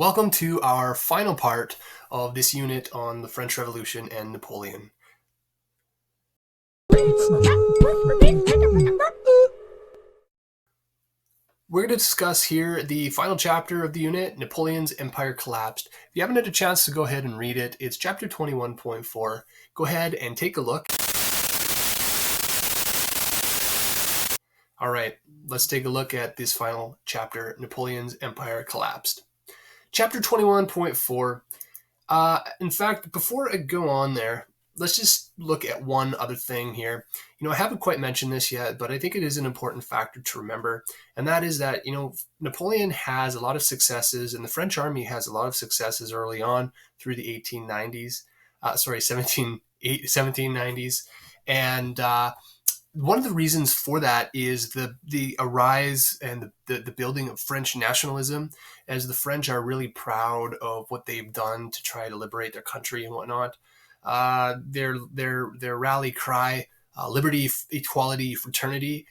Welcome to our final part of this unit on the French Revolution and Napoleon. We're going to discuss here the final chapter of the unit, Napoleon's Empire Collapsed. If you haven't had a chance to go ahead and read it, it's chapter 21.4. Go ahead and take a look. All right, let's take a look at this final chapter, Napoleon's Empire Collapsed. Chapter 21.4. In fact, before I go on there, let's just look at one other thing here. I haven't quite mentioned this yet, but I think it is an important factor to remember. And that is that, Napoleon has a lot of successes, and the French army has a lot of successes early on through the 1790s. And one of the reasons for that is the arise and the building of French nationalism, as the French are really proud of what they've done to try to liberate their country and whatnot. Their rally cry, liberty, equality, fraternity,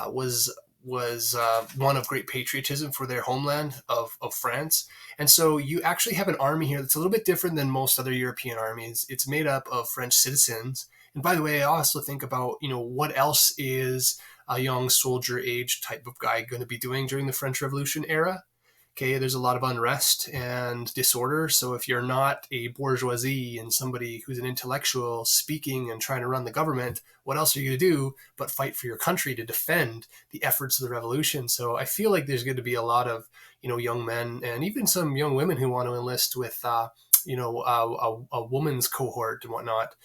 was one of great patriotism for their homeland of France. And so you actually have an army here that's a little bit different than most other European armies. It's made up of French citizens. And by the way, I also think about, what else is a young soldier age type of guy going to be doing during the French Revolution era? Okay, there's a lot of unrest and disorder. So if you're not a bourgeoisie and somebody who's an intellectual speaking and trying to run the government, what else are you going to do but fight for your country to defend the efforts of the revolution? So I feel like there's going to be a lot of, young men and even some young women who want to enlist with, a woman's cohort and whatnot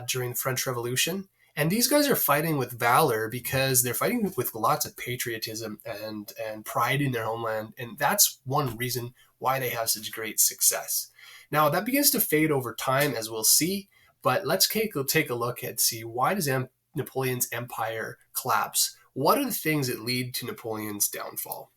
during the French Revolution. And these guys are fighting with valor because they're fighting with lots of patriotism and pride in their homeland. And that's one reason why they have such great success. Now, that begins to fade over time, as we'll see. But let's take a look and see, why does Napoleon's empire collapse? What are the things that lead to Napoleon's downfall?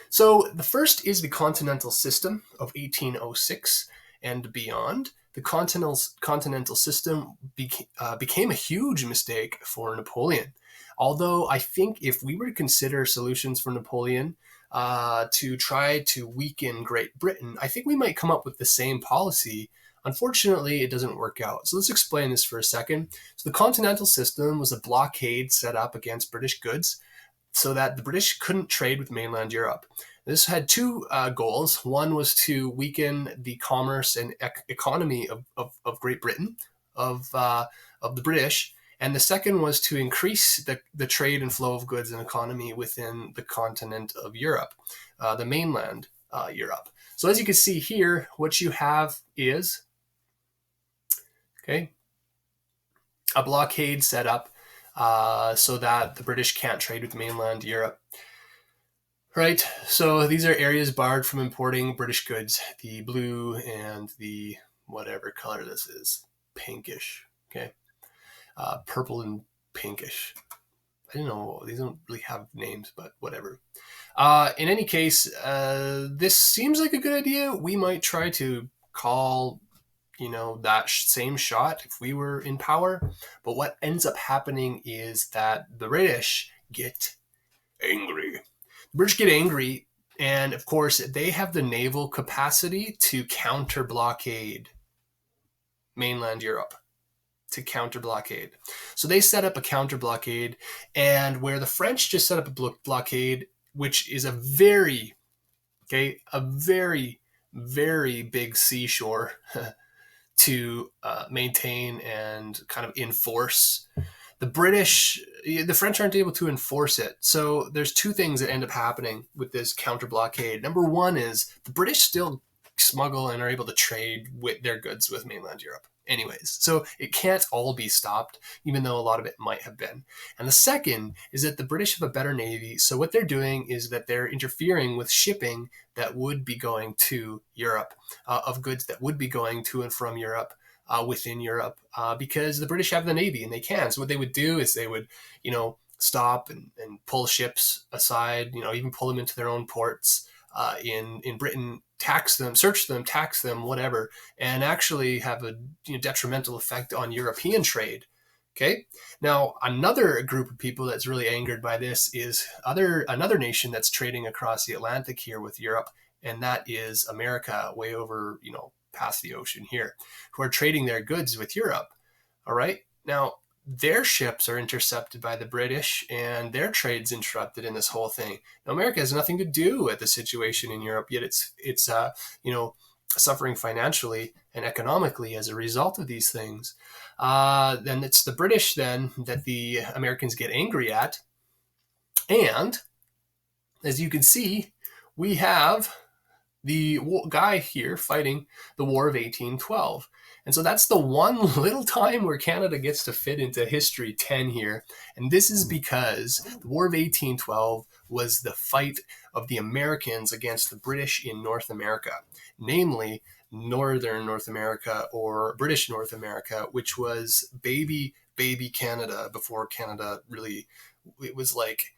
So the first is the continental system of 1806 and beyond. The continental system became a huge mistake for Napoleon. Although I think if we were to consider solutions for Napoleon to try to weaken Great Britain, I think we might come up with the same policy. Unfortunately, it doesn't work out. So let's explain this for a second. So the continental system was a blockade set up against British goods so that the British couldn't trade with mainland Europe. This had two goals. One was to weaken the commerce and economy of Great Britain, of the British, and the second was to increase the trade and flow of goods and economy within the continent of Europe, the mainland Europe. So as you can see here, what you have is, a blockade set up so that the British can't trade with mainland Europe. Right, so these are areas barred from importing British goods, the blue and the whatever color this is, pinkish, purple and pinkish. I don't know, these don't really have names, but whatever. In any case, this seems like a good idea. We might try to call, that same shot if we were in power. But what ends up happening is that the British get angry. British get angry, and of course, they have the naval capacity to counter blockade mainland Europe, So they set up a counter blockade, and where the French just set up a blockade, which is a very, very big seashore to maintain and kind of enforce. The French aren't able to enforce it. So there's two things that end up happening with this counter blockade. Number one is the British still smuggle and are able to trade with their goods with mainland Europe anyways. So it can't all be stopped, even though a lot of it might have been. And the second is that the British have a better navy. So what they're doing is that they're interfering with shipping that would be going to Europe, of goods that would be going to and from Europe, within Europe, because the British have the navy and they can. So what they would do is they would, stop and pull ships aside, even pull them into their own ports in Britain, tax them, search them, tax them, whatever, and actually have a detrimental effect on European trade. Okay. Now, another group of people that's really angered by this is another nation that's trading across the Atlantic here with Europe, and that is America, way over, past the ocean here, who are trading their goods with Europe. All right. Now, their ships are intercepted by the British and their trade's interrupted in this whole thing. Now, America has nothing to do with the situation in Europe, yet it's suffering financially and economically as a result of these things. Then it's the British then that the Americans get angry at. And as you can see, we have the guy here fighting the War of 1812. And so that's the one little time where Canada gets to fit into History 10 here. And this is because the War of 1812 was the fight of the Americans against the British in North America, namely Northern North America or British North America, which was baby Canada before Canada really, it was like,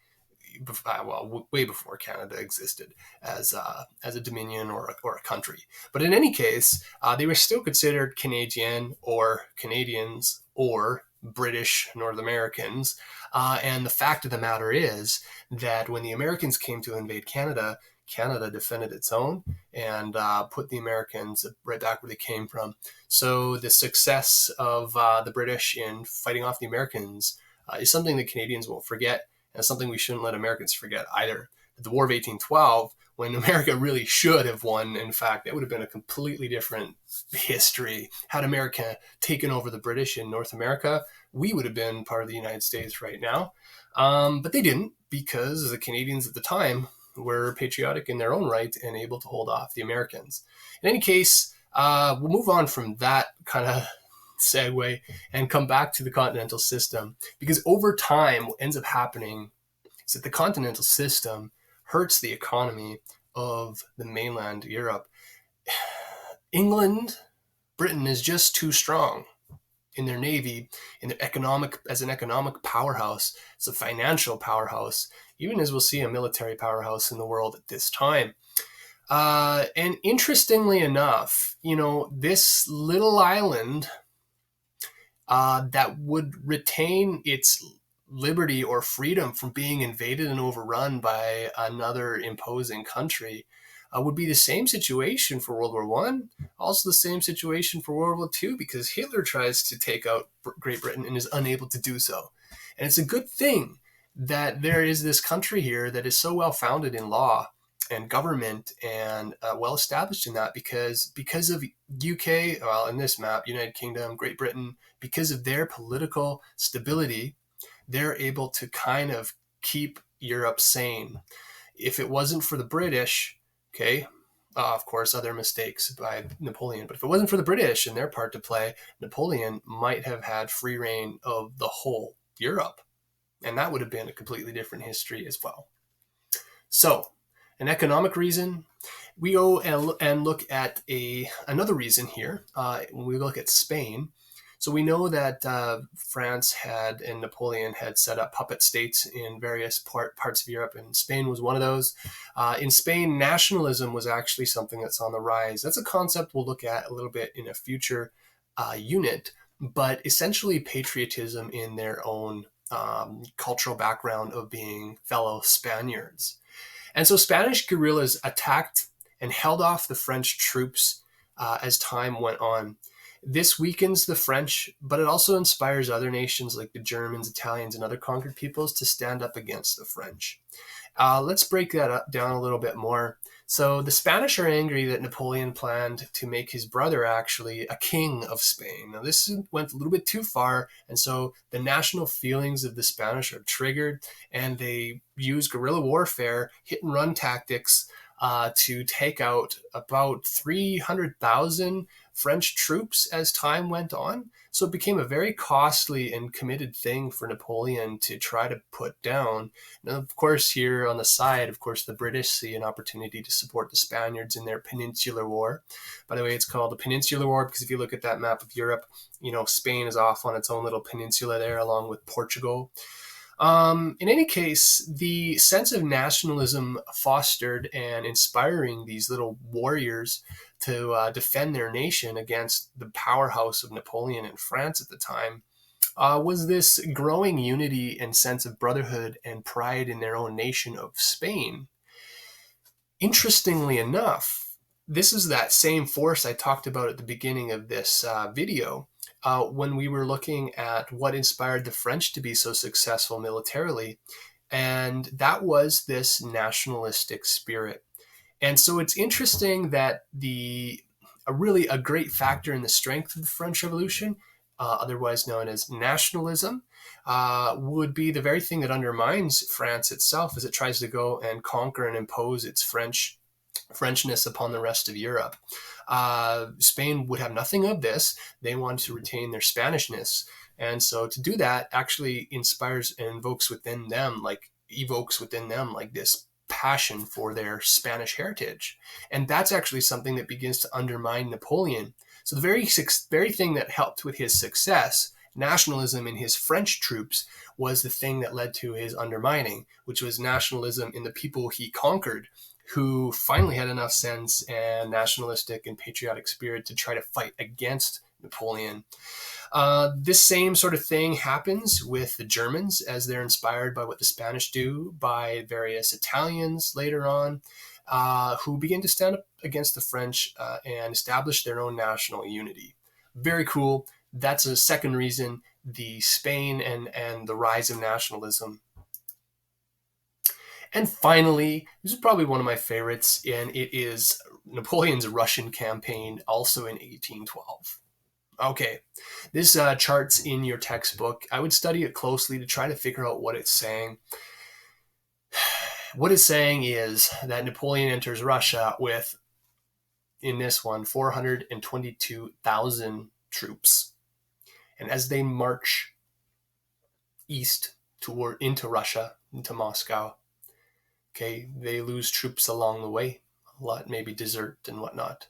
well, way before Canada existed as a dominion or a country. But in any case, they were still considered Canadian or Canadians or British North Americans. And the fact of the matter is that when the Americans came to invade Canada, Canada defended its own and put the Americans right back where they came from. So the success of the British in fighting off the Americans is something that Canadians won't forget. And something we shouldn't let Americans forget either. The War of 1812, when America really should have won, in fact, that would have been a completely different history. Had America taken over the British in North America, we would have been part of the United States right now. But they didn't, because the Canadians at the time were patriotic in their own right and able to hold off the Americans. In any case, we'll move on from that kind of segue and come back to the continental system, because over time what ends up happening is that the continental system hurts the economy of the mainland Europe. England, Britain is just too strong in their navy, in their as an economic powerhouse, as a financial powerhouse, even as we'll see a military powerhouse in the world at this time. And interestingly enough, this little island that would retain its liberty or freedom from being invaded and overrun by another imposing country would be the same situation for World War One, also the same situation for World War II, because Hitler tries to take out Great Britain and is unable to do so. And it's a good thing that there is this country here that is so well founded in law and government and well established in that, because of UK, well, in this map, United Kingdom, Great Britain, because of their political stability, they're able to kind of keep Europe sane. If it wasn't for the British, okay, of course, other mistakes by Napoleon, but if it wasn't for the British and their part to play, Napoleon might have had free reign of the whole Europe. And that would have been a completely different history as well. So, an economic reason. We go and look at another reason here. When we look at Spain, so we know that France and Napoleon had set up puppet states in various parts of Europe, and Spain was one of those. In Spain, nationalism was actually something that's on the rise. That's a concept we'll look at a little bit in a future unit, but essentially patriotism in their own cultural background of being fellow Spaniards. And so Spanish guerrillas attacked and held off the French troops as time went on. This weakens the French, but it also inspires other nations like the Germans, Italians, and other conquered peoples to stand up against the French. Let's break that down a little bit more. So the Spanish are angry that Napoleon planned to make his brother actually a king of Spain. Now this went a little bit too far, and so the national feelings of the Spanish are triggered, and they use guerrilla warfare, hit and run tactics to take out about 300,000 French troops as time went on. So it became a very costly and committed thing for Napoleon to try to put down. Now, of course, here on the side, of course, the British see an opportunity to support the Spaniards in their Peninsular War. By the way, it's called the Peninsular War because if you look at that map of Europe, Spain is off on its own little peninsula there, along with Portugal. In any case, the sense of nationalism fostered and inspiring these little warriors to defend their nation against the powerhouse of Napoleon in France at the time was this growing unity and sense of brotherhood and pride in their own nation of Spain. Interestingly enough, this is that same force I talked about at the beginning of this video when we were looking at what inspired the French to be so successful militarily. And that was this nationalistic spirit. And so it's interesting that a great factor in the strength of the French Revolution, otherwise known as nationalism, would be the very thing that undermines France itself as it tries to go and conquer and impose its Frenchness upon the rest of Europe. Spain would have nothing of this. They wanted to retain their Spanishness. And so to do that actually inspires and evokes within them like this passion for their Spanish heritage. And that's actually something that begins to undermine Napoleon. So the very thing that helped with his success, nationalism in his French troops, was the thing that led to his undermining, which was nationalism in the people he conquered, who finally had enough sense and nationalistic and patriotic spirit to try to fight against Napoleon. This same sort of thing happens with the Germans as they're inspired by what the Spanish do, by various Italians later on, who begin to stand up against the French and establish their own national unity. Very cool. That's a second reason, the Spain and the rise of nationalism. And finally, this is probably one of my favorites, and it is Napoleon's Russian campaign, also in 1812. Okay, this chart's in your textbook. I would study it closely to try to figure out what it's saying. What it's saying is that Napoleon enters Russia with, in this one, 422,000 troops. And as they march east into Russia, into Moscow, okay, they lose troops along the way. A lot maybe desert and whatnot.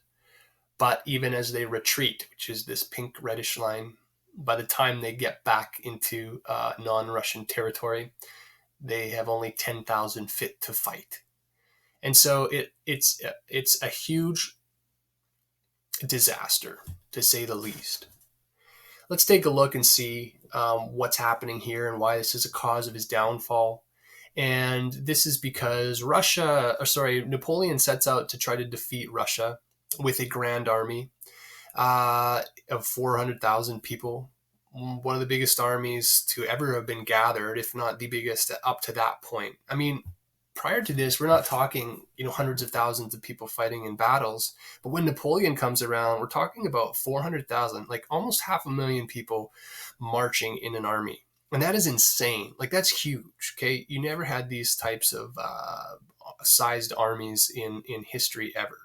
But even as they retreat, which is this pink reddish line, by the time they get back into non-Russian territory, they have only 10,000 fit to fight. And so it's a huge disaster, to say the least. Let's take a look and see what's happening here and why this is a cause of his downfall. And this is because Napoleon sets out to try to defeat Russia with a grand army of 400,000 people, one of the biggest armies to ever have been gathered, if not the biggest up to that point. I mean, prior to this, we're not talking, hundreds of thousands of people fighting in battles. But when Napoleon comes around, we're talking about 400,000, like almost 500,000 people marching in an army. And that is insane. Like, that's huge. Okay. You never had these types of sized armies in history ever.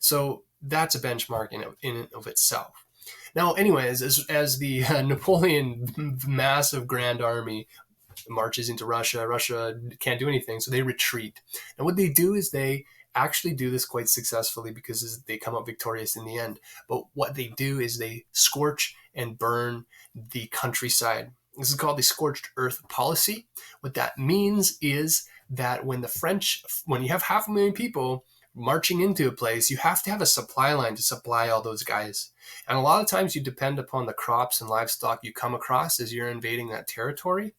So that's a benchmark in and of itself. Now, anyways, as the Napoleon massive grand army marches into Russia, Russia can't do anything, so they retreat. And what they do is they actually do this quite successfully because they come out victorious in the end. But what they do is they scorch and burn the countryside. This is called the scorched earth policy. What that means is that when you have 500,000 people marching into a place, you have to have a supply line to supply all those guys. And a lot of times you depend upon the crops and livestock you come across as you're invading that territory.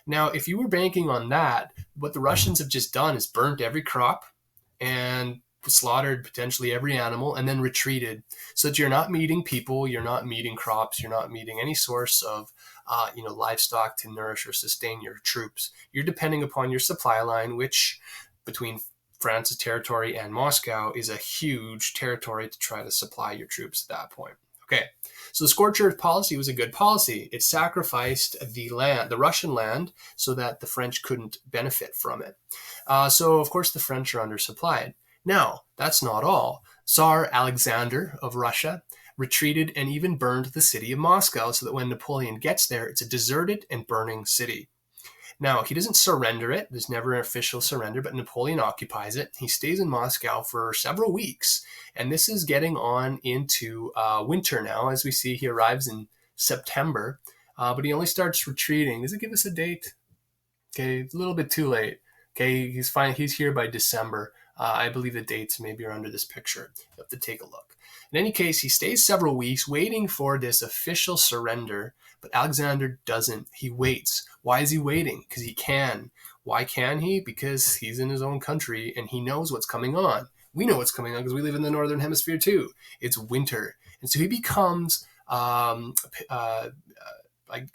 Now, if you were banking on that, what the Russians have just done is burnt every crop and slaughtered potentially every animal and then retreated, so that you're not meeting people, you're not meeting crops, you're not meeting any source of livestock to nourish or sustain your troops. You're depending upon your supply line, which between France's territory and Moscow is a huge territory to try to supply your troops at that point. Okay, so the scorched earth policy was a good policy. It sacrificed the Russian land, so that the French couldn't benefit from it. So, of course, the French are undersupplied. Now, that's not all. Tsar Alexander of Russia retreated and even burned the city of Moscow, so that when Napoleon gets there, it's a deserted and burning city. Now, he doesn't surrender it. There's never an official surrender, but Napoleon occupies it. He stays in Moscow for several weeks, and this is getting on into winter now. As we see, he arrives in September, but he only starts retreating. Does it give us a date? Okay, it's a little bit too late. Okay, he's fine. He's here by December. I believe the dates maybe are under this picture. You have to take a look. In any case, he stays several weeks waiting for this official surrender, but Alexander doesn't. He waits. Why is he waiting? Because he can. Why can he? Because he's in his own country and he knows what's coming on. We know what's coming on because we live in the northern hemisphere too. It's winter, and so he becomes like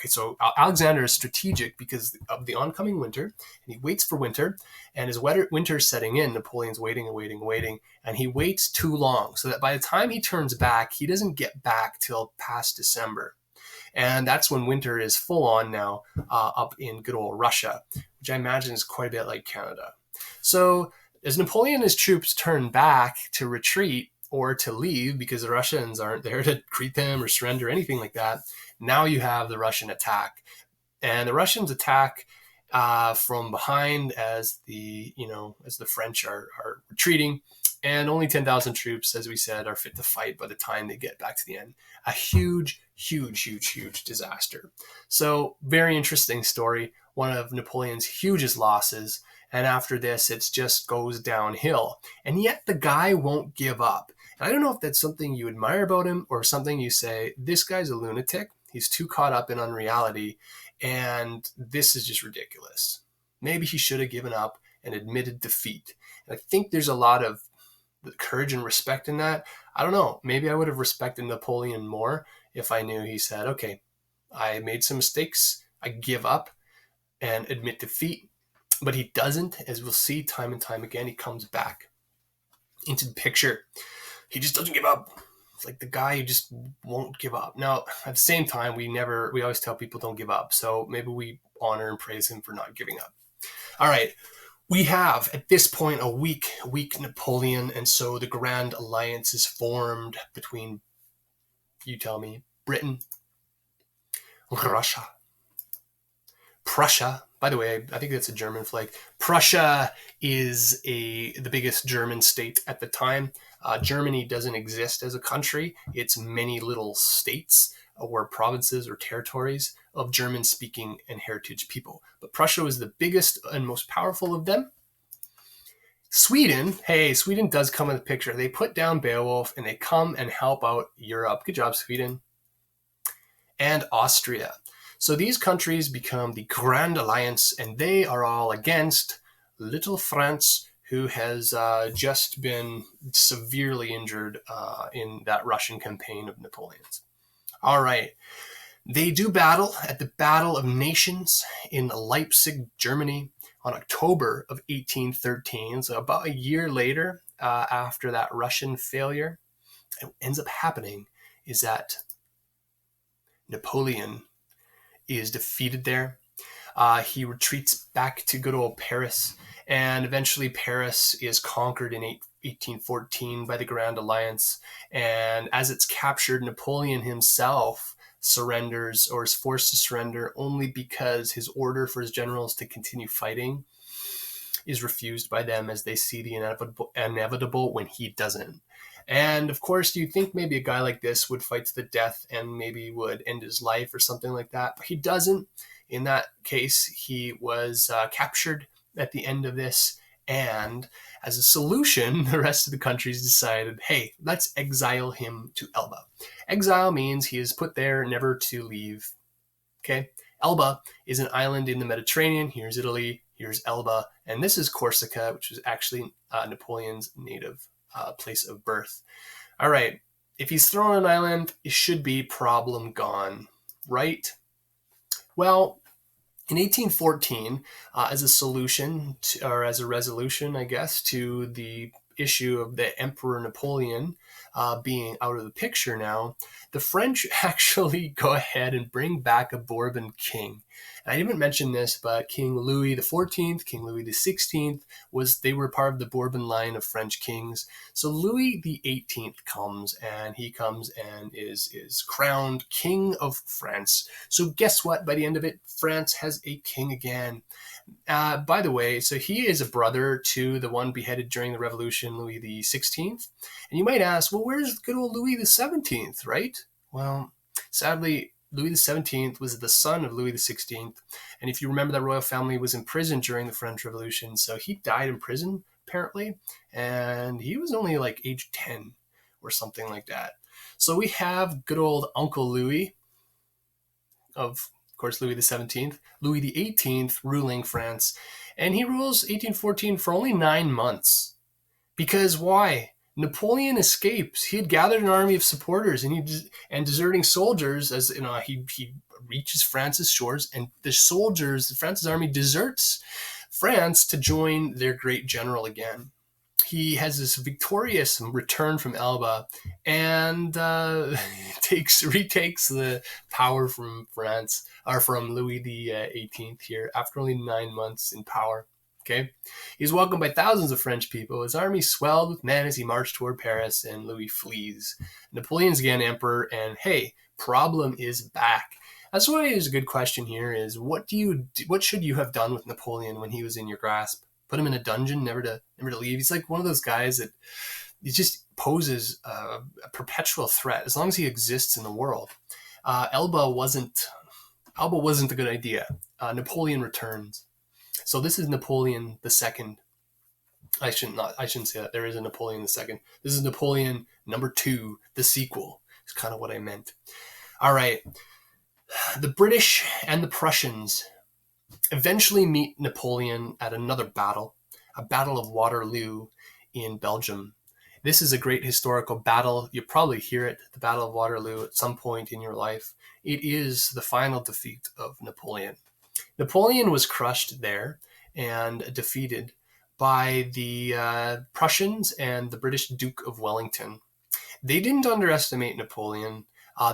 so Alexander is strategic because of the oncoming winter, and he waits for winter, and as winter's setting in, Napoleon's waiting and waiting and waiting, and he waits too long, so that by the time he turns back, he doesn't get back till past December. And that's when winter is full on now up in good old Russia, which I imagine is quite a bit like Canada. So as Napoleon and his troops turn back to retreat or to leave because the Russians aren't there to greet them or surrender or anything like that, now you have the Russian attack. And the Russians attack from behind as the French are retreating, and only 10,000 troops, as we said, are fit to fight by the time they get back to the end. A huge, huge, huge, huge disaster. So very interesting story. One of Napoleon's hugest losses. And after this, it just goes downhill. And yet the guy won't give up. And I don't know if that's something you admire about him or something you say, this guy's a lunatic. He's too caught up in unreality. And this is just ridiculous. Maybe he should have given up and admitted defeat. And I think there's a lot of courage and respect in that. I don't know. Maybe I would have respected Napoleon more if I knew he said, okay, I made some mistakes. I give up and admit defeat. But he doesn't. As we'll see time and time again, he comes back into the picture. He just doesn't give up. It's like the guy who just won't give up. Now, at the same time, we always tell people don't give up. So maybe we honor and praise him for not giving up. All right. We have, at this point, a weak Napoleon, and so the Grand Alliance is formed between, you tell me, Britain, Russia, Prussia. By the way, I think that's a German flag. Prussia is the biggest German state at the time. Germany doesn't exist as a country. It's many little states or provinces or territories of German-speaking and heritage people. But Prussia was the biggest and most powerful of them. Sweden does come in the picture. They put down Beowulf and they come and help out Europe. Good job, Sweden. And Austria. So these countries become the Grand Alliance, and they are all against little France, who has just been severely injured in that Russian campaign of Napoleon's. All right. They do battle at the Battle of Nations in Leipzig, Germany, on October of 1813. So about a year later, after that Russian failure, what ends up happening is that Napoleon is defeated there. He retreats back to good old Paris, and eventually Paris is conquered in 1814 by the Grand Alliance. And as it's captured, Napoleon himself surrenders, or is forced to surrender, only because his order for his generals to continue fighting is refused by them, as they see the inevitable when he doesn't. And of course, you think maybe a guy like this would fight to the death and maybe would end his life or something like that, but he doesn't. In that case, he was captured at the end of this, and as a solution, the rest of the countries decided, hey, let's exile him to Elba. Exile means he is put there never to leave. Okay? Elba is an island in the Mediterranean. Here's Italy, here's Elba, and this is Corsica, which was actually Napoleon's native place of birth. All right, if he's thrown on an island, it should be problem gone, right? Well, in 1814, as a solution or as a resolution, I guess, to the issue of the Emperor Napoleon being out of the picture now, the French actually go ahead and bring back a Bourbon king. And I didn't mention this, but King Louis XIV, King Louis XVI, they were part of the Bourbon line of French kings. So Louis XVIII comes and is crowned King of France. So guess what? By the end of it, France has a king again. By the way, so he is a brother to the one beheaded during the Revolution, Louis XVI. And you might ask, well, where's good old Louis XVII, right? Well, sadly, Louis XVII was the son of Louis XVI. And if you remember, that royal family was in prison during the French Revolution. So he died in prison, apparently. And he was only like age 10 or something like that. So we have good old Uncle Louis, of course, Louis XVII, Louis XVIII ruling France, and he rules 1814 for only 9 months. Because why? Napoleon escapes. He had gathered an army of supporters and deserting soldiers. As you know, he reaches France's shores, and France's army deserts France to join their great general again. He has this victorious return from Elba and retakes the power from France, or from Louis the 18th here after only 9 months in power. Okay, he's welcomed by thousands of French people. His army swelled with men as he marched toward Paris, and Louis flees. Napoleon's again emperor, and hey, problem is back. That's why it's a good question here: is what should you have done with Napoleon when he was in your grasp? Put him in a dungeon, never to leave. He's like one of those guys that he just poses a perpetual threat as long as he exists in the world. Elba wasn't a good idea. Napoleon returns. So this is Napoleon II. I shouldn't say that. There is a Napoleon II. This is Napoleon #2, the sequel. It's kind of what I meant. All right. The British and the Prussians eventually meet Napoleon at another battle, a battle of Waterloo in Belgium. This is a great historical battle. You'll probably hear it, the Battle of Waterloo, at some point in your life. It is the final defeat of Napoleon. Napoleon was crushed there and defeated by the Prussians and the British Duke of Wellington. They didn't underestimate Napoleon.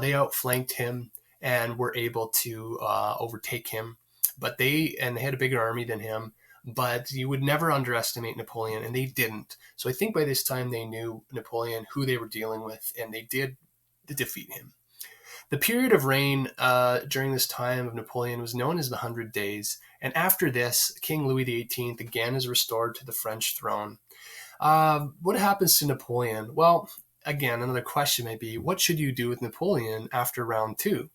They outflanked him and were able to overtake him. But they had a bigger army than him. But you would never underestimate Napoleon, and they didn't. So I think by this time they knew Napoleon, who they were dealing with, and they did defeat him. The period of reign during this time of Napoleon was known as the 100 Days, and after this, King Louis XVIII again is restored to the French throne. What happens to Napoleon? Well, again, another question might be, what should you do with Napoleon after round 2?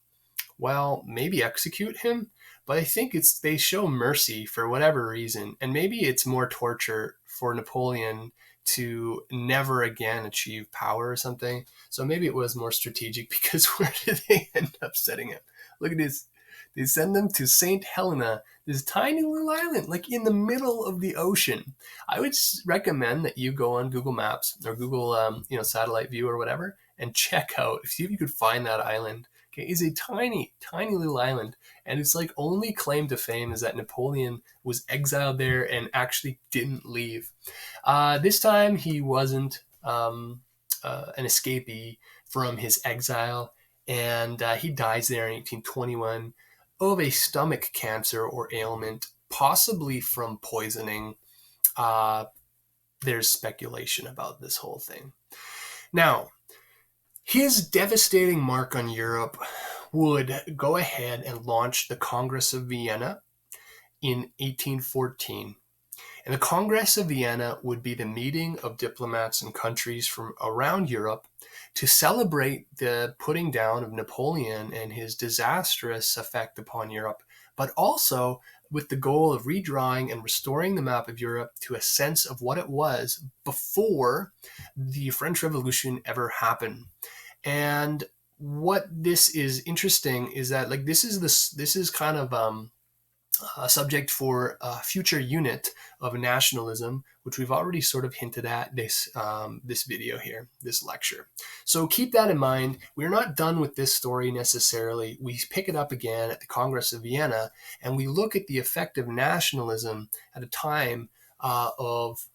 Well, maybe execute him, but I think they show mercy for whatever reason, and maybe it's more torture for Napoleon to never again achieve power or something. So maybe it was more strategic, because where did they end up setting him? Look at this. They send them to St. Helena, this tiny little island, like in the middle of the ocean. I would recommend that you go on Google Maps or Google, satellite view or whatever, and check out, see if you could find that island. Okay, it's a tiny, tiny little island, and its like only claim to fame is that Napoleon was exiled there and actually didn't leave. This time he wasn't an escapee from his exile, and he dies there in 1821 of a stomach cancer or ailment, possibly from poisoning. There's speculation about this whole thing. Now, his devastating mark on Europe would go ahead and launch the Congress of Vienna in 1814. And the Congress of Vienna would be the meeting of diplomats and countries from around Europe to celebrate the putting down of Napoleon and his disastrous effect upon Europe, but also with the goal of redrawing and restoring the map of Europe to a sense of what it was before the French Revolution ever happened. And what this is interesting is that this is kind of a subject for a future unit of nationalism, which we've already sort of hinted at this video here, this lecture. So keep that in mind. We're not done with this story necessarily. We pick it up again at the Congress of Vienna, and we look at the effect of nationalism at a time of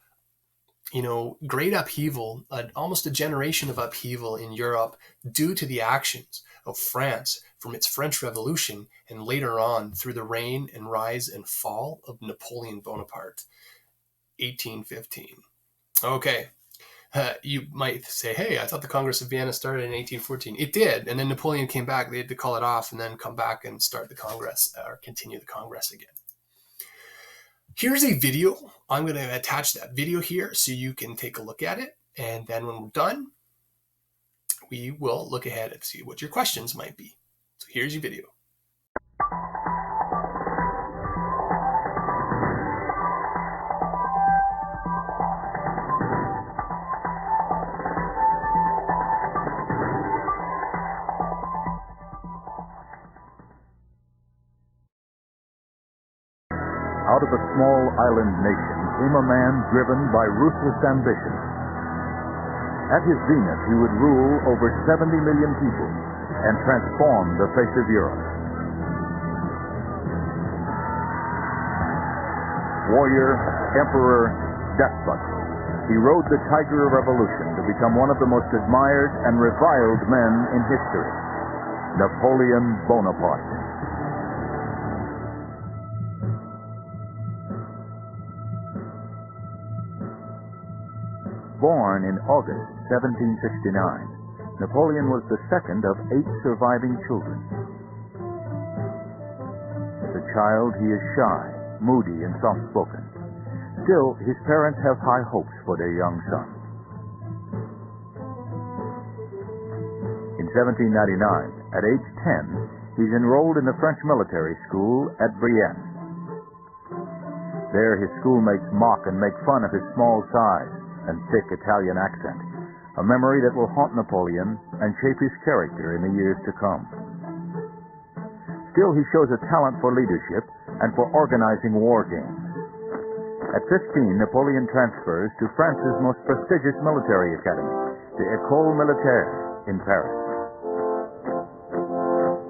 great upheaval, almost a generation of upheaval in Europe due to the actions of France from its French Revolution and later on through the reign and rise and fall of Napoleon Bonaparte, 1815. Okay, you might say, hey, I thought the Congress of Vienna started in 1814. It did, and then Napoleon came back. They had to call it off and then come back and start the Congress or continue the Congress again. Here's a video. I'm going to attach that video here so you can take a look at it. And then when we're done, we will look ahead and see what your questions might be. So here's your video. out of a small island nation came a man driven by ruthless ambition. At his zenith, he would rule over 70 million people and transform the face of Europe. Warrior, emperor, despot, he rode the tiger of revolution to become one of the most admired and reviled men in history, Napoleon Bonaparte. Born in August 1769, Napoleon was the second of 8 surviving children. As a child, he is shy, moody, and soft-spoken. Still, his parents have high hopes for their young son. In 1799, at age 10, he's enrolled in the French military school at Brienne. There, his schoolmates mock and make fun of his small size and thick Italian accent, a memory that will haunt Napoleon and shape his character in the years to come. Still, he shows a talent for leadership and for organizing war games. At 15, Napoleon transfers to France's most prestigious military academy, the École Militaire in Paris.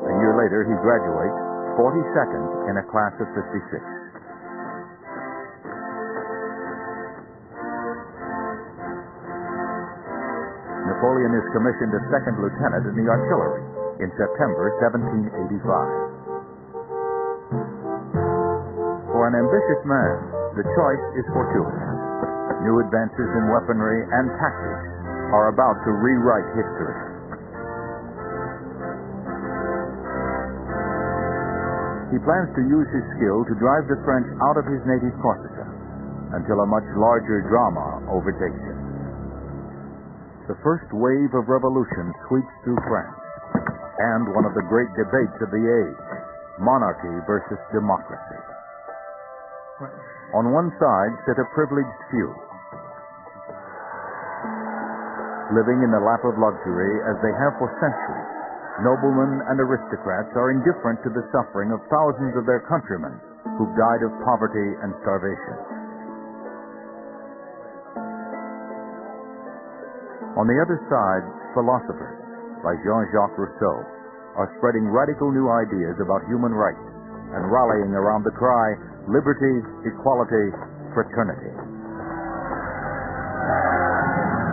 A year later, he graduates 42nd in a class of 56. Napoleon is commissioned as second lieutenant in the artillery in September 1785. For an ambitious man, the choice is fortuitous. New advances in weaponry and tactics are about to rewrite history. He plans to use his skill to drive the French out of his native Corsica until a much larger drama overtakes him. The first wave of revolution sweeps through France, and one of the great debates of the age, monarchy versus democracy. On one side sit a privileged few, living in the lap of luxury as they have for centuries. Noblemen and aristocrats are indifferent to the suffering of thousands of their countrymen who died of poverty and starvation. On the other side, philosophers, like Jean-Jacques Rousseau, are spreading radical new ideas about human rights and rallying around the cry, liberty, equality, fraternity.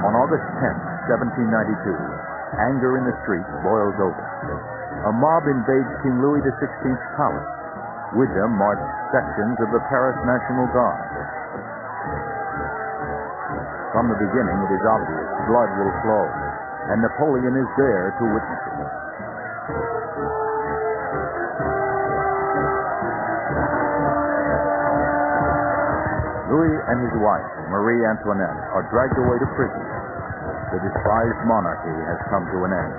On August 10, 1792, anger in the streets boils over. A mob invades King Louis XVI's palace. With them march sections of the Paris National Guard. From the beginning, it is obvious blood will flow, and Napoleon is there to witness it. Louis and his wife, Marie Antoinette, are dragged away to prison. The despised monarchy has come to an end.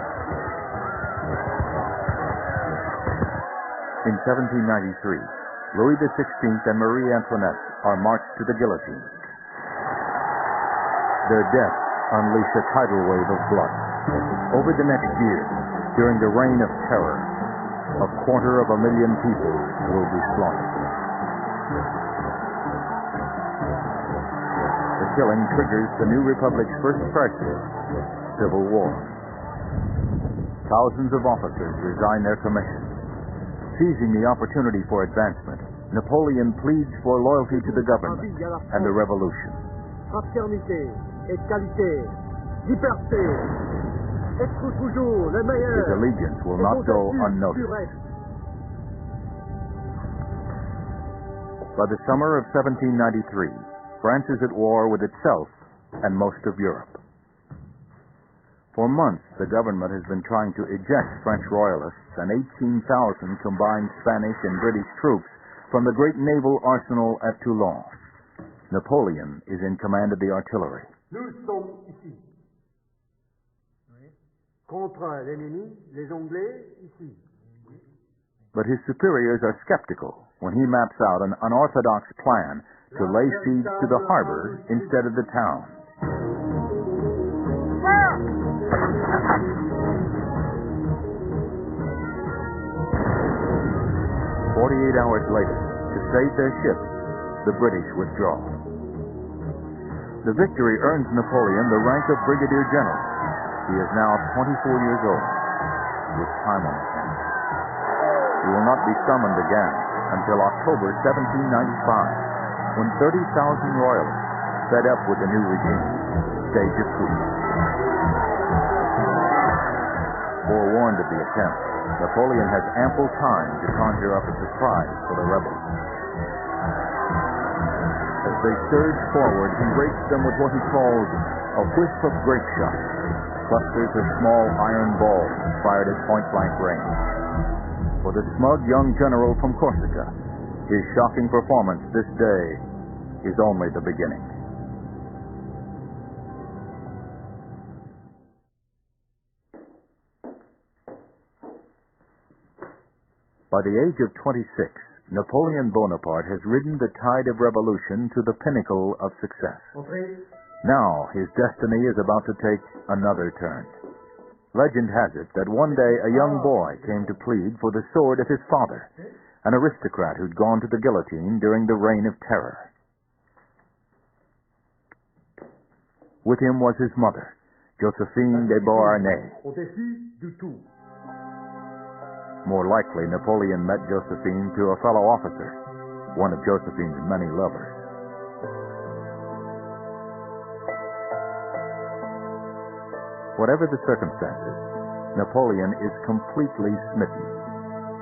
In 1793, Louis XVI and Marie Antoinette are marched to the guillotine. Their deaths unleash a tidal wave of blood. Over the next year, during the reign of terror, 250,000 people will be slaughtered. The killing triggers the new republic's first crisis, civil war. Thousands of officers resign their commissions. Seizing the opportunity for advancement, Napoleon pleads for loyalty to the government and the revolution. Fraternité, égalité, liberté, être toujours le meilleur. His allegiance will not go unnoticed. By the summer of 1793, France is at war with itself and most of Europe. For months, the government has been trying to eject French royalists and 18,000 combined Spanish and British troops from the great naval arsenal at Toulon. Napoleon is in command of the artillery. Nous sommes ici. Contre l'ennemi, les Anglais, ici. But his superiors are skeptical when he maps out an unorthodox plan to lay siege to the harbor instead of the town. 48 hours later, to save their ships, the British withdraw. The victory earns Napoleon the rank of Brigadier General. He is now 24 years old, with time on his hands. He will not be summoned again until October 1795, when 30,000 royalists, fed up with the new regime, stage a coup. Forewarned of the attempt, Napoleon has ample time to conjure up a surprise for the rebels. As they surge forward, he rakes them with what he calls a whiff of grape shot, clusters of small iron balls fired at point-blank range. For the smug young general from Corsica, his shocking performance this day is only the beginning. By the age of 26, Napoleon Bonaparte has ridden the tide of revolution to the pinnacle of success. Now his destiny is about to take another turn. Legend has it that one day a young boy came to plead for the sword of his father, an aristocrat who'd gone to the guillotine during the Reign of Terror. With him was his mother, Josephine de Beauharnais. More likely, Napoleon met Josephine through a fellow officer, one of Josephine's many lovers. Whatever the circumstances, Napoleon is completely smitten.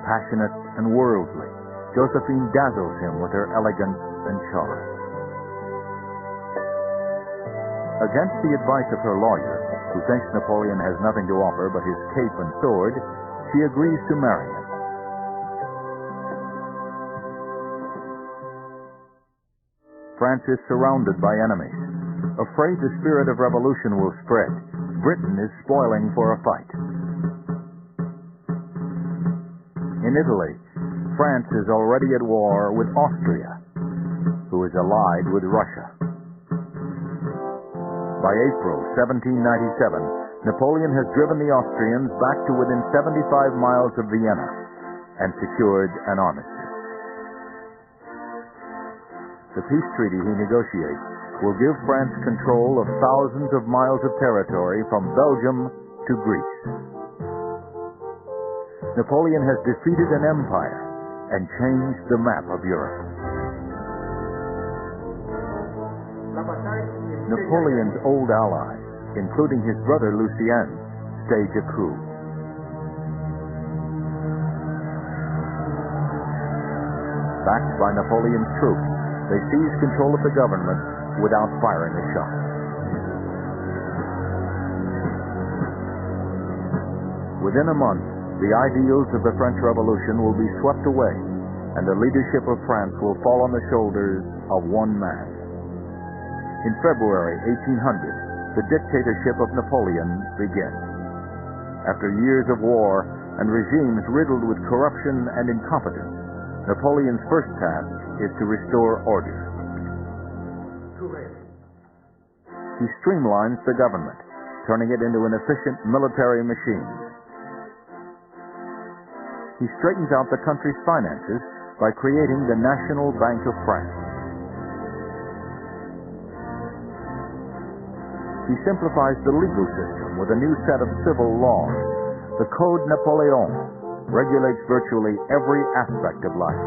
Passionate and worldly, Josephine dazzles him with her elegance and charm. Against the advice of her lawyer, who thinks Napoleon has nothing to offer but his cape and sword, she agrees to marry him. France is surrounded by enemies. Afraid the spirit of revolution will spread, Britain is spoiling for a fight. In Italy, France is already at war with Austria, who is allied with Russia. By April 1797, Napoleon has driven the Austrians back to within 75 miles of Vienna and secured an armistice. The peace treaty he negotiates will give France control of thousands of miles of territory from Belgium to Greece. Napoleon has defeated an empire and changed the map of Europe. Napoleon's old allies, including his brother Lucien, stage a coup. Backed by Napoleon's troops, they seize control of the government without firing a shot. Within a month, the ideals of the French Revolution will be swept away, and the leadership of France will fall on the shoulders of one man. In February 1800, the dictatorship of Napoleon begins. After years of war and regimes riddled with corruption and incompetence, Napoleon's first task is to restore order. He streamlines the government, turning it into an efficient military machine. He straightens out the country's finances by creating the National Bank of France. He simplifies the legal system with a new set of civil laws. The Code Napoleon regulates virtually every aspect of life.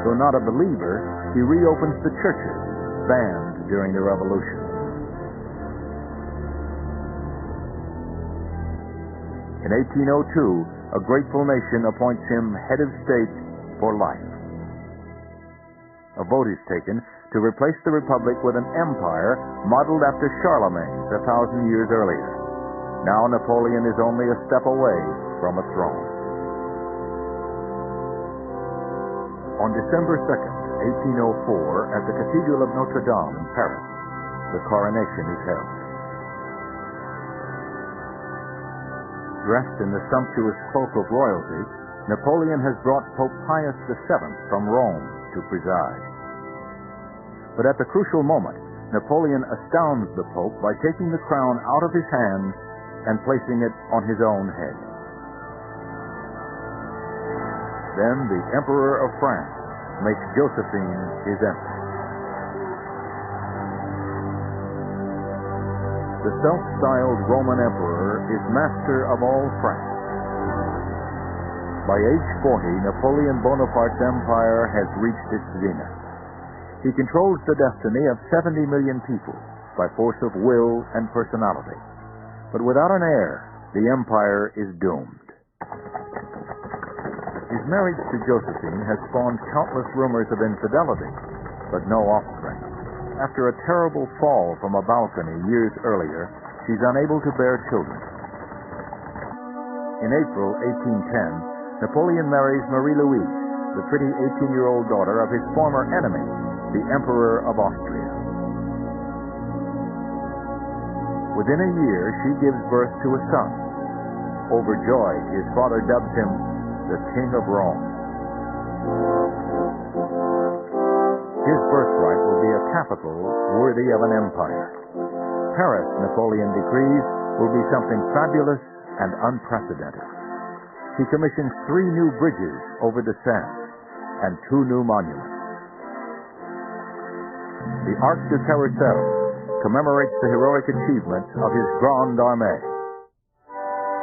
Though not a believer, he reopens the churches banned during the Revolution. In 1802, a grateful nation appoints him head of state for life. A vote is taken to replace the Republic with an empire modeled after Charlemagne's 1,000 years earlier. Now Napoleon is only a step away from a throne. On December 2nd, 1804, at the Cathedral of Notre Dame in Paris, the coronation is held. Dressed in the sumptuous cloak of royalty, Napoleon has brought Pope Pius VII from Rome to preside. But at the crucial moment, Napoleon astounds the Pope by taking the crown out of his hands and placing it on his own head. Then the Emperor of France makes Josephine his empress. The self-styled Roman emperor is master of all France. By age 40, Napoleon Bonaparte's empire has reached its zenith. He controls the destiny of 70 million people by force of will and personality. But without an heir, the empire is doomed. His marriage to Josephine has spawned countless rumors of infidelity, but no offspring. After a terrible fall from a balcony years earlier, she's unable to bear children. In April 1810, Napoleon marries Marie-Louise, the pretty 18-year-old daughter of his former enemy, the Emperor of Austria. Within a year, she gives birth to a son. Overjoyed, his father dubs him the King of Rome. His birthright will be a capital worthy of an empire. Paris, Napoleon decrees, will be something fabulous and unprecedented. He commissions 3 new bridges over the Seine and 2 new monuments. The Arc de Carrousel commemorates the heroic achievements of his Grande Armée.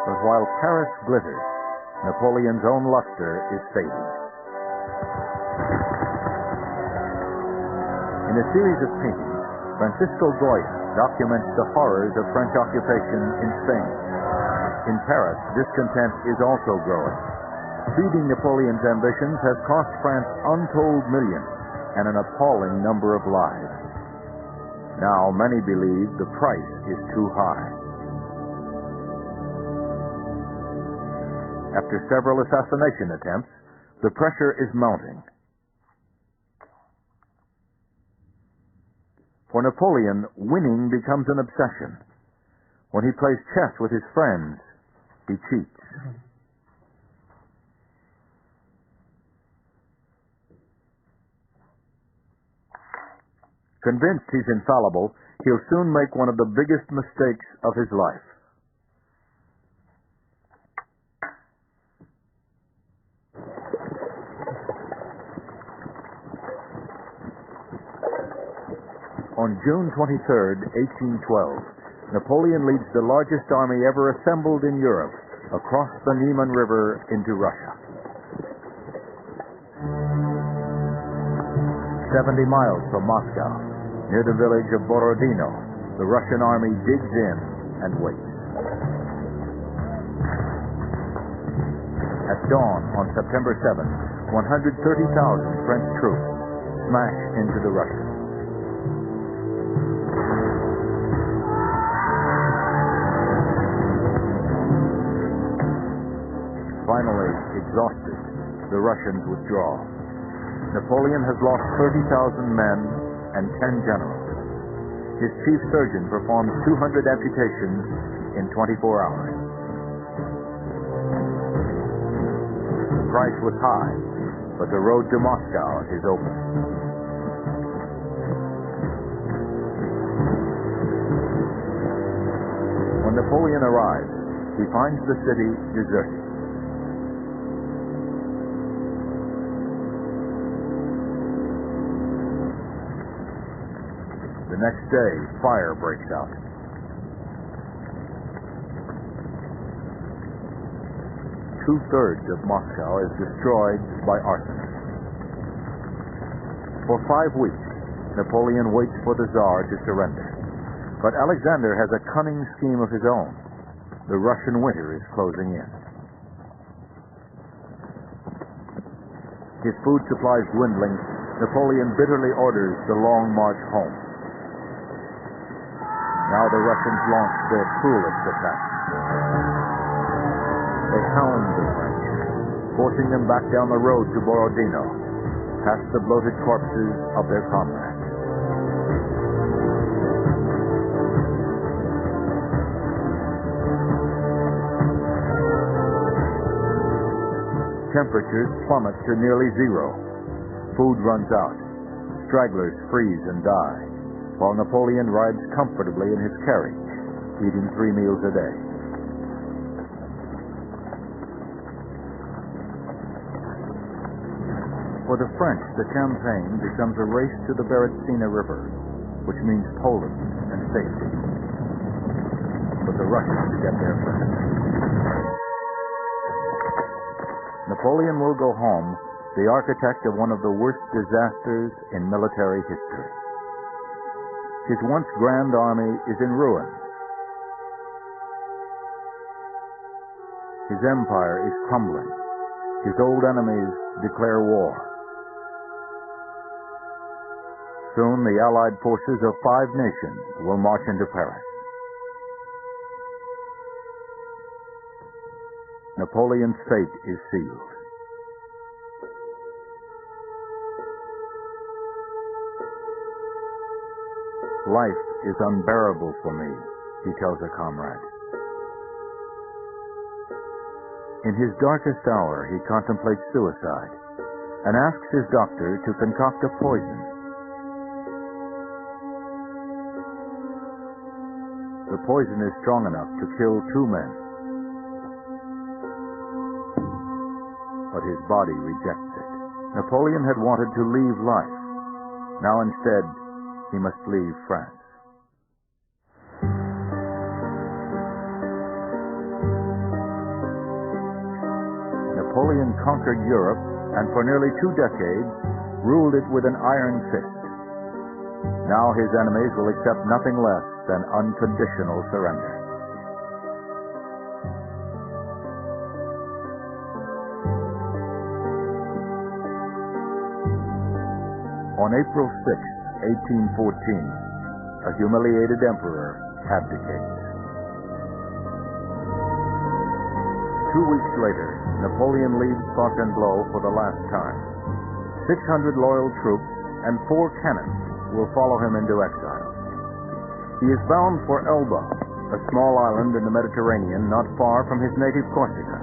But while Paris glitters, Napoleon's own luster is fading. In a series of paintings, Francisco Goya documents the horrors of French occupation in Spain. In Paris, discontent is also growing. Feeding Napoleon's ambitions has cost France untold millions and an appalling number of lives. Now, many believe the price is too high. After several assassination attempts, the pressure is mounting. For Napoleon, winning becomes an obsession. When he plays chess with his friends, he cheats. Convinced he's infallible, he'll soon make one of the biggest mistakes of his life. On June 23, 1812, Napoleon leads the largest army ever assembled in Europe across the Niemen River into Russia. 70 miles from Moscow, near the village of Borodino, the Russian army digs in and waits. At dawn on September 7th, 130,000 French troops smash into the Russians. Finally, exhausted, the Russians withdraw. Napoleon has lost 30,000 men and 10 generals. His chief surgeon performs 200 amputations in 24 hours. The price was high, but the road to Moscow is open. When Napoleon arrives, he finds the city deserted. The next day, fire breaks out. Two-thirds of Moscow is destroyed by arson. For 5 weeks, Napoleon waits for the Tsar to surrender. But Alexander has a cunning scheme of his own. The Russian winter is closing in. His food supplies dwindling, Napoleon bitterly orders the long march home. Now the Russians launch their cruelest attack. They hound the French, forcing them back down the road to Borodino, past the bloated corpses of their comrades. Temperatures plummet to nearly zero. Food runs out. Stragglers freeze and die, while Napoleon rides comfortably in his carriage, eating 3 meals a day. For the French, the campaign becomes a race to the Berezina River, which means Poland and safety. But the Russians get there first. Napoleon will go home, the architect of one of the worst disasters in military history. His once grand army is in ruins. His empire is crumbling. His old enemies declare war. Soon the Allied forces of 5 nations will march into Paris. Napoleon's fate is sealed. Life is unbearable for me, he tells a comrade. In his darkest hour, he contemplates suicide and asks his doctor to concoct a poison. The poison is strong enough to kill 2 men. But his body rejects it. Napoleon had wanted to leave life. Now instead, he must leave France. Napoleon conquered Europe and for nearly 2 decades ruled it with an iron fist. Now his enemies will accept nothing less than unconditional surrender. On April 6, 1814, a humiliated emperor abdicates. 2 weeks later, Napoleon leaves Fontainebleau for the last time. 600 loyal troops and 4 cannons will follow him into exile. He is bound for Elba, a small island in the Mediterranean not far from his native Corsica.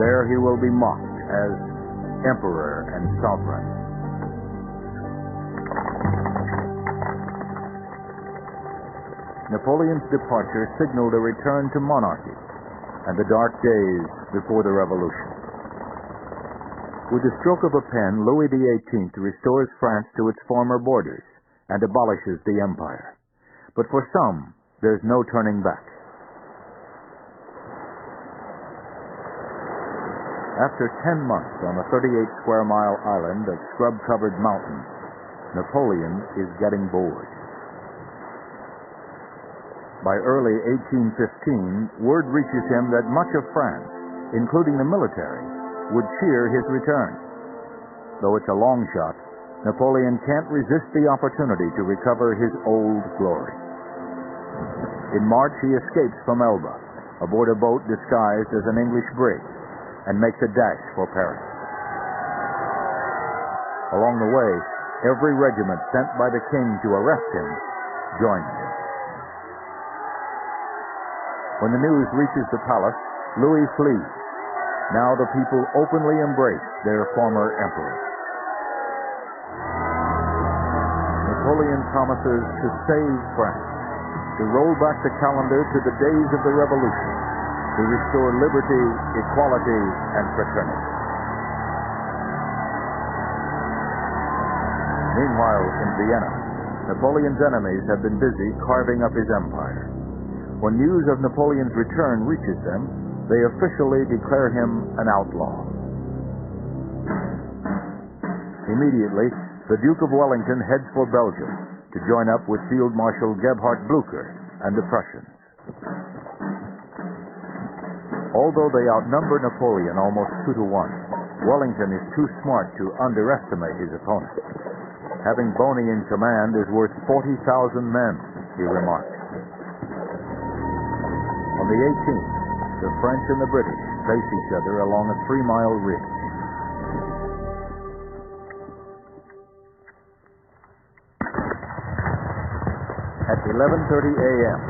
There he will be mocked as emperor and sovereign. Napoleon's departure signaled a return to monarchy and the dark days before the Revolution. With the stroke of a pen, Louis XVIII restores France to its former borders and abolishes the empire. But for some, there's no turning back. After 10 months on a 38-square-mile island of scrub-covered mountains, Napoleon is getting bored. By early 1815, word reaches him that much of France, including the military, would cheer his return. Though it's a long shot, Napoleon can't resist the opportunity to recover his old glory. In March, he escapes from Elba aboard a boat disguised as an English brig and makes a dash for Paris. Along the way, every regiment sent by the king to arrest him joins him. When the news reaches the palace, Louis flees. Now the people openly embrace their former emperor. Napoleon promises to save France, to roll back the calendar to the days of the Revolution, to restore liberty, equality, and fraternity. Meanwhile, in Vienna, Napoleon's enemies have been busy carving up his empire. When news of Napoleon's return reaches them, they officially declare him an outlaw. Immediately, the Duke of Wellington heads for Belgium to join up with Field Marshal Gebhard Blücher and the Prussians. Although they outnumber Napoleon almost 2-1, Wellington is too smart to underestimate his opponent. Having Boney in command is worth 40,000 men, he remarks. On the 18th, the French and the British face each other along a 3-mile ridge. At 11:30 a.m.,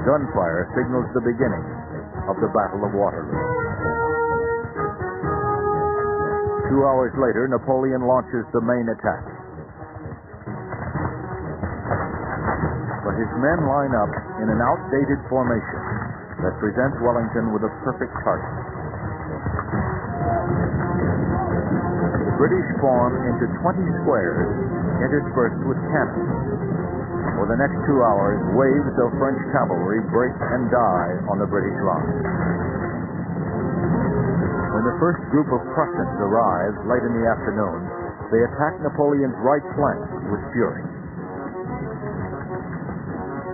gunfire signals the beginning of the Battle of Waterloo. 2 hours later, Napoleon launches the main attack. But his men line up in an outdated formation that presents Wellington with a perfect target. British form into 20 squares interspersed with cannon. For the next 2 hours, waves of French cavalry break and die on the British line. When the first group of Prussians arrived late in the afternoon, they attacked Napoleon's right flank with fury.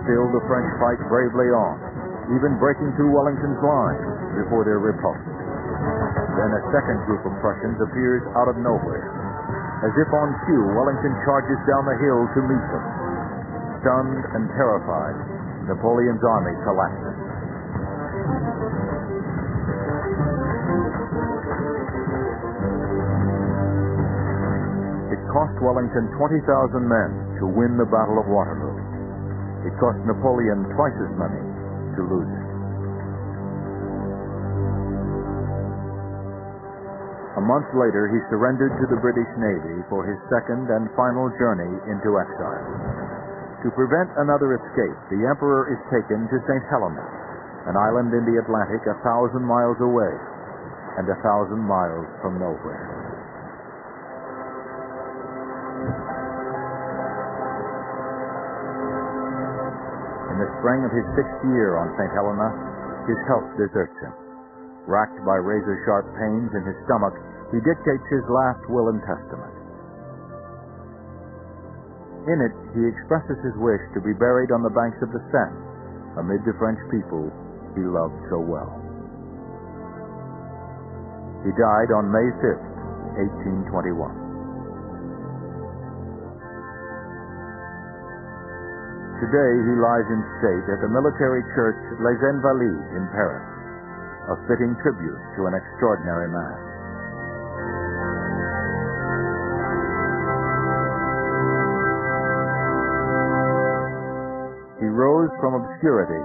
Still, the French fight bravely on, even breaking through Wellington's lines before they're repulsed. Then a second group of Prussians appears out of nowhere. As if on cue, Wellington charges down the hill to meet them. Stunned and terrified, Napoleon's army collapses. It cost Wellington 20,000 men to win the Battle of Waterloo. It cost Napoleon twice as many to lose it. A month later, he surrendered to the British Navy for his second and final journey into exile. To prevent another escape, the emperor is taken to St. Helena, an island in the Atlantic 1,000 miles away and 1,000 miles from nowhere. In the spring of his 6th year on St. Helena, his health deserts him. Racked by razor-sharp pains in his stomach, he dictates his last will and testament. In it, he expresses his wish to be buried on the banks of the Seine, amid the French people he loved so well. He died on May 5th, 1821. Today, he lies in state at the military church Les Invalides in Paris, a fitting tribute to an extraordinary man. He rose from obscurity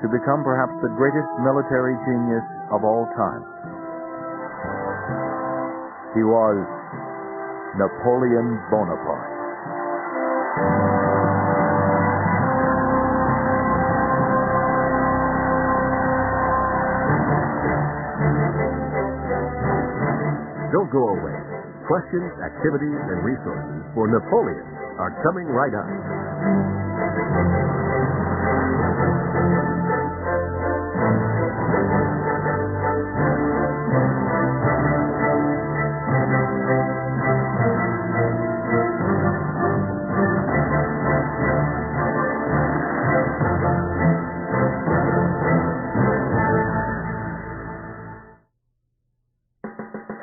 to become perhaps the greatest military genius of all time. He was Napoleon Bonaparte. Don't go away. Questions, activities, and resources for Napoleon are coming right up.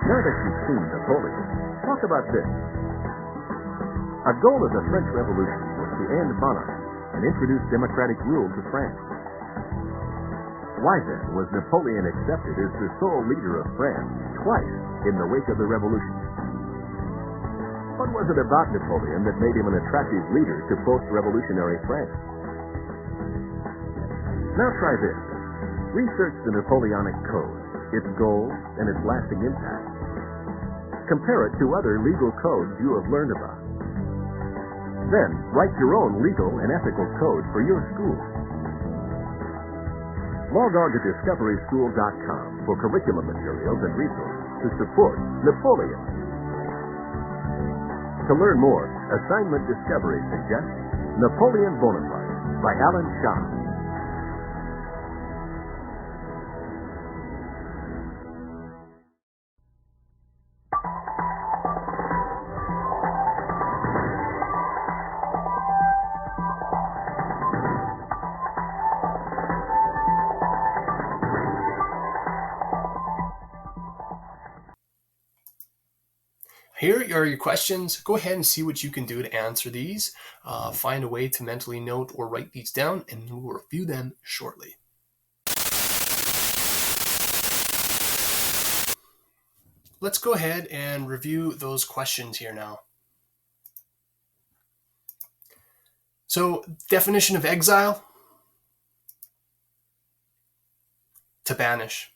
Now that you've seen Napoleon, talk about this. A goal of the French Revolution was to end monarchy and introduce democratic rule to France. Why then was Napoleon accepted as the sole leader of France twice in the wake of the revolution? What was it about Napoleon that made him an attractive leader to post-revolutionary France? Now try this. Research the Napoleonic Code, its goals, and its lasting impact. Compare it to other legal codes you have learned about. Then, write your own legal and ethical code for your school. Log on to DiscoverySchool.com for curriculum materials and resources to support Napoleon. To learn more, Assignment Discovery suggests Napoleon Bonaparte by Alan Shaw. Here are your questions. Go ahead and see what you can do to answer these. Find a way to mentally note or write these down, and we'll review them shortly. Let's go ahead and review those questions here now. So, definition of exile: to banish.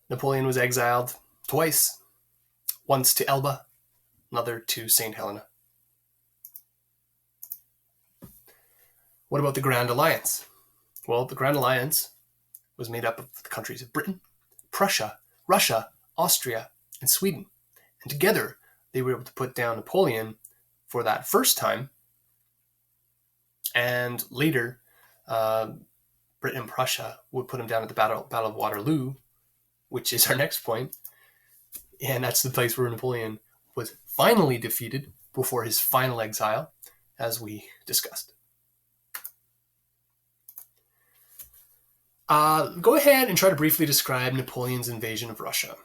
Napoleon was exiled twice, once to Elba, another to St. Helena. What about the Grand Alliance? Well, the Grand Alliance was made up of the countries of Britain, Prussia, Russia, Austria, and Sweden. And together, they were able to put down Napoleon for that first time. And later, Britain and Prussia would put him down at the Battle of Waterloo, which is our next point. And that's the place where Napoleon was finally defeated before his final exile, as we discussed. Go ahead and try to briefly describe Napoleon's invasion of Russia.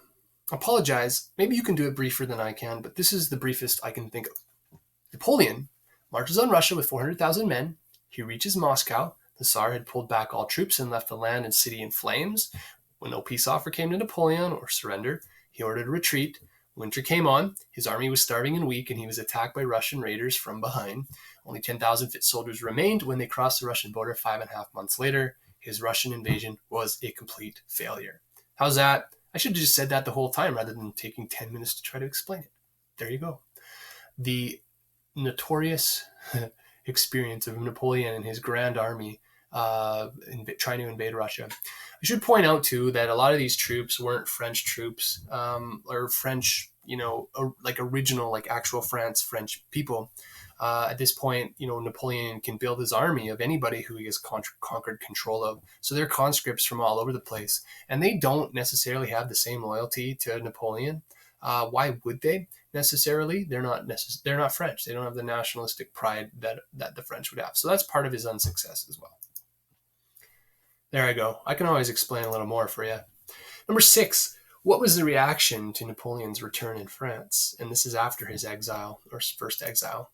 Apologize, maybe you can do it briefer than I can, but this is the briefest I can think of. Napoleon marches on Russia with 400,000 men. He reaches Moscow. The Tsar had pulled back all troops and left the land and city in flames. When no peace offer came to Napoleon or surrender, he ordered a retreat. Winter came on. His army was starving and weak, and he was attacked by Russian raiders from behind. Only 10,000 fit soldiers remained when they crossed the Russian border 5.5 months later. His Russian invasion was a complete failure. How's that? I should have just said that the whole time rather than taking 10 minutes to try to explain it. There you go. The notorious experience of Napoleon and his grand army trying to invade Russia. I should point out, too, that a lot of these troops weren't French troops or French, like original, like actual French people. At this point, Napoleon can build his army of anybody who he has conquered control of. So they're conscripts from all over the place. And they don't necessarily have the same loyalty to Napoleon. Why would they necessarily? They're not French. They don't have the nationalistic pride that the French would have. So that's part of his unsuccess as well. There I go. I can always explain a little more for you. Number 6, what was the reaction to Napoleon's return in France? And this is after his exile, or his first exile.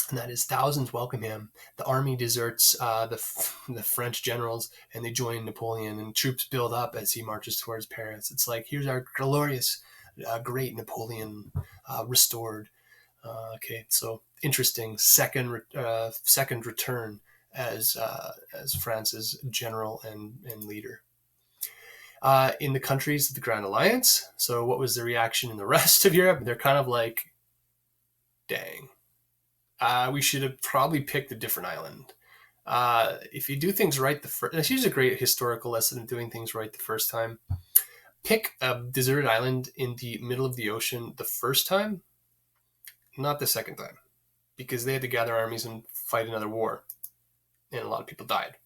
And that is thousands welcome him. The army deserts the French generals, and they join Napoleon, and troops build up as he marches towards Paris. It's like, here's our glorious, great Napoleon restored. Okay, so interesting second return as France's general and leader. In the countries of the Grand Alliance, so what was the reaction in the rest of Europe? They're kind of like, dang. We should have probably picked a different island. If you do things right here's a great historical lesson of doing things right the first time. Pick a deserted island in the middle of the ocean the first time, not the second time, because they had to gather armies and fight another war, and a lot of people died.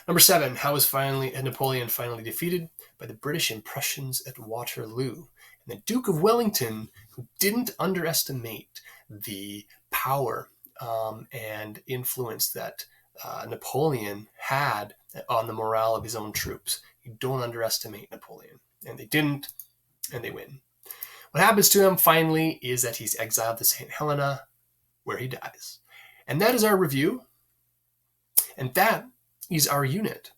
Number 7, how was Napoleon finally defeated? By the British and Prussians at Waterloo. And the Duke of Wellington, who didn't underestimate the power and influence that Napoleon had on the morale of his own troops. You don't underestimate Napoleon. And they didn't, and they win. What happens to him finally is that he's exiled to St. Helena, where he dies. And that is our review. And that is our unit.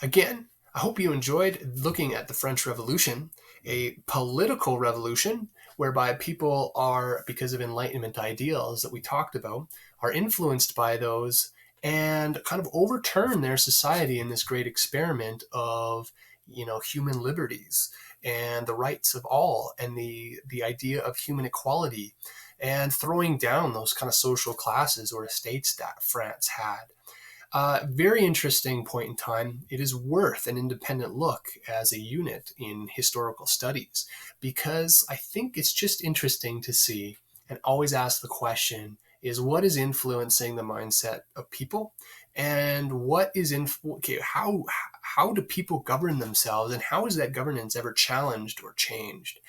Again, I hope you enjoyed looking at the French Revolution, a political revolution whereby people are, because of Enlightenment ideals that we talked about, are influenced by those and kind of overturn their society in this great experiment of, human liberties and the rights of all and the idea of human equality and throwing down those kind of social classes or estates that France had. Very interesting point in time. It is worth an independent look as a unit in historical studies because I think it's just interesting to see and always ask the question is what is influencing the mindset of people and what is how do people govern themselves and how is that governance ever challenged or changed?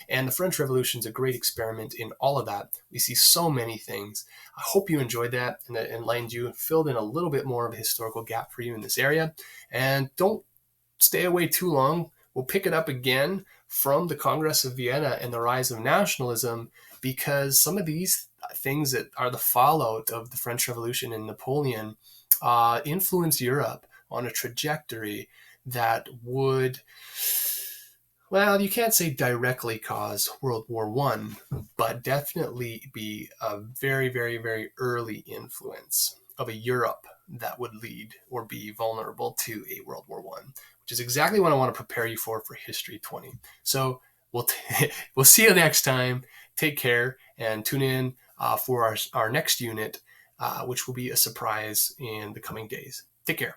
And the French Revolution is a great experiment in all of that. We see so many things. I hope you enjoyed that and that enlightened you and filled in a little bit more of a historical gap for you in this area. And don't stay away too long. We'll pick it up again from the Congress of Vienna and the rise of nationalism because some of these things that are the fallout of the French Revolution and Napoleon influence Europe on a trajectory that would, well, you can't say directly cause World War I, but definitely be a very, very, very early influence of a Europe that would lead or be vulnerable to a World War I, which is exactly what I want to prepare you for History 20. So we'll see you next time. Take care and tune in for our next unit, which will be a surprise in the coming days. Take care.